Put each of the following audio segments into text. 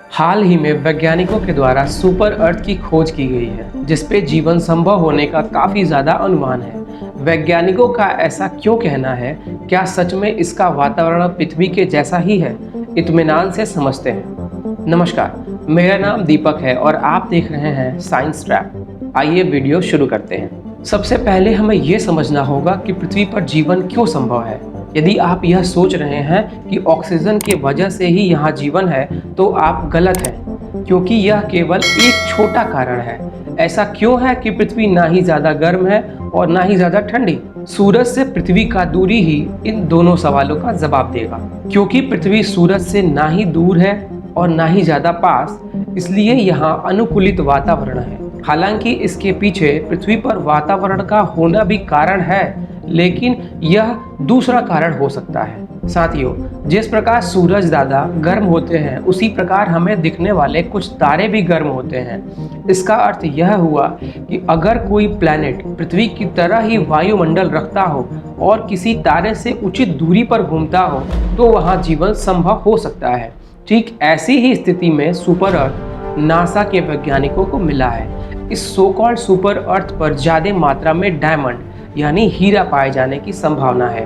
हाल ही में वैज्ञानिकों के द्वारा सुपर अर्थ की खोज की गई है, जिसपे जीवन संभव होने का काफी ज्यादा अनुमान है। वैज्ञानिकों का ऐसा क्यों कहना है? क्या सच में इसका वातावरण पृथ्वी के जैसा ही है? इत्मीनान से समझते हैं। नमस्कार, मेरा नाम दीपक है और आप देख रहे हैं साइंस ट्रैप। आइए वीडियो शुरू करते हैं। सबसे पहले हमें यह समझना होगा कि पृथ्वी पर जीवन क्यों संभव है। यदि आप यह सोच रहे हैं कि ऑक्सीजन की वजह से ही यहाँ जीवन है, तो आप गलत हैं, क्योंकि यह केवल एक छोटा कारण है। ऐसा क्यों है कि पृथ्वी ना ही ज़्यादा गर्म है और ना ही ज़्यादा ठंडी? सूरज से पृथ्वी का दूरी ही इन दोनों सवालों का जवाब देगा। क्योंकि पृथ्वी सूरज से ना ही दूर है और ना ही ज़्यादा पास, इसलिए यहाँ अनुकूलित वातावरण है। हालांकि इसके पीछे पृथ्वी पर वातावरण का होना भी कारण है, लेकिन यह दूसरा कारण हो सकता है। साथियों, जिस प्रकार सूरज ज़्यादा गर्म होते हैं, उसी प्रकार हमें दिखने वाले कुछ तारे भी गर्म होते हैं। इसका अर्थ यह हुआ कि अगर कोई प्लैनेट पृथ्वी की तरह ही वायुमंडल रखता हो और किसी तारे से उचित दूरी पर घूमता हो, तो वहाँ जीवन संभव हो सकता है। ठीक ऐसी ही स्थिति में सुपर अर्थ नासा के वैज्ञानिकों को मिला है। इस सो कॉल्ड सुपर अर्थ पर ज़्यादा मात्रा में डायमंड यानी हीरा पाए जाने की संभावना है,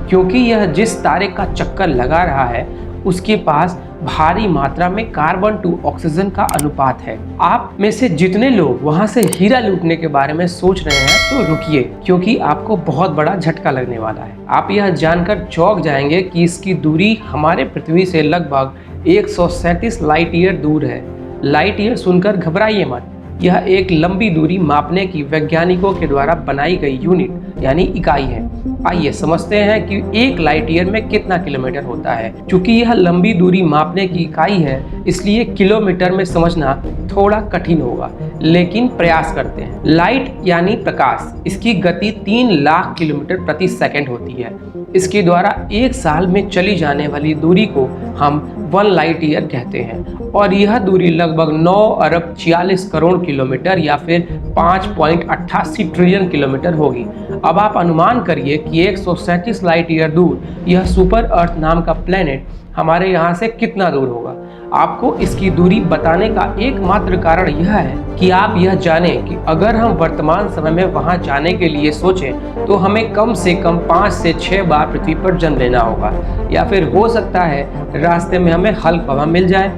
क्योंकि यह जिस तारे का चक्कर लगा रहा है उसके पास भारी मात्रा में कार्बन टू ऑक्सीजन का अनुपात है। आप में से जितने लोग वहां से हीरा लूटने के बारे में सोच रहे हैं, तो रुकिए, क्योंकि आपको बहुत बड़ा झटका लगने वाला है। आप यह जानकर चौंक जाएंगे कि इसकी दूरी हमारे पृथ्वी से लगभग 137 लाइट ईयर दूर है। लाइट ईयर सुनकर घबराइए मत, यह एक लंबी दूरी मापने की वैज्ञानिकों के द्वारा बनाई गई यूनिट यानी इकाई है। आइए समझते हैं कि एक लाइट ईयर में कितना किलोमीटर होता है। क्योंकि यह लंबी दूरी मापने की इकाई है, इसलिए किलोमीटर में समझना थोड़ा कठिन होगा, लेकिन प्रयास करते हैं। लाइट यानी प्रकाश, इसकी गति 3 लाख किलोमीटर प्रति सेकंड होती है। इसके द्वारा एक साल में चली जाने वाली दूरी को हम 1 लाइट ईयर कहते हैं, और यह दूरी लगभग 9 अरब 46 करोड़ किलोमीटर या फिर 5.88 ट्रिलियन किलोमीटर होगी। अब आप अनुमान करिए कि 137 लाइट ईयर दूर यह सुपर अर्थ नाम का प्लेनेट हमारे यहाँ से कितना दूर होगा। आपको इसकी दूरी बताने का एकमात्र कारण यह है कि आप यह जानें कि अगर हम वर्तमान समय में वहां जाने के लिए सोचें, तो हमें कम से कम 5 से 6 बार पृथ्वी पर जन्म लेना होगा, या फिर हो सकता है रास्ते में हमें हल्क हवा मिल जाए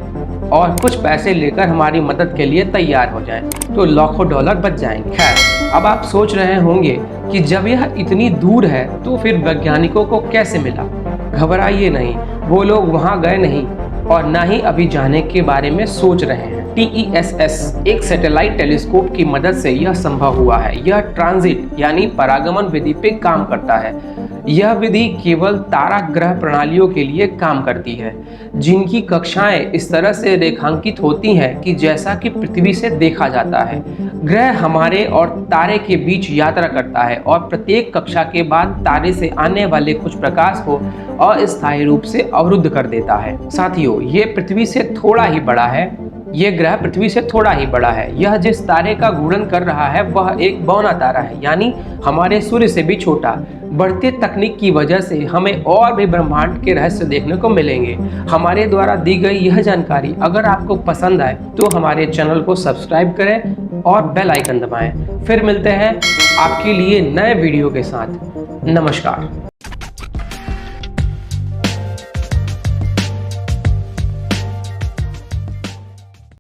और कुछ पैसे लेकर हमारी मदद के लिए तैयार हो जाएं, तो लाखों डॉलर बच जाएंगे। खैर, अब आप सोच रहे होंगे कि जब यह इतनी दूर है, तो फिर वैज्ञानिकों को कैसे मिला? घबराइए नहीं, वो लोग वहां गए नहीं और ना ही अभी जाने के बारे में सोच रहे हैं। TESS एक सैटेलाइट टेलीस्कोप की मदद से यह संभव हुआ है। यह ट्रांजिट यानी परागमन विधि पे काम करता है। यह विधि केवल तारा ग्रह प्रणालियों के लिए काम करती है, जिनकी कक्षाएं इस तरह से रेखांकित होती हैं कि जैसा कि पृथ्वी से देखा जाता है। ग्रह हमारे और तारे के बीच यात्रा करता है और प्रत्येक कक्षा के बाद तारे से आने वाले कुछ प्रकाश को अस्थायी रूप से अवरुद्ध कर देता है। साथियों, ये पृथ्वी से थोड़ा ही बड़ा है। ये ग्रह पृथ्वी से थोड़ा ही बड़ा है। यह जिस तारे का घूर्णन कर रहा है वह एक बौना तारा है, यानी हमारे सूर्य से भी छोटा। बढ़ते तकनीक की वजह से हमें और भी ब्रह्मांड के रहस्य देखने को मिलेंगे। हमारे द्वारा दी गई यह जानकारी अगर आपको पसंद आए, तो हमारे चैनल को सब्सक्राइब करें और बेल आइकन दबाएं। फिर मिलते हैं आपके लिए नए वीडियो के साथ। नमस्कार।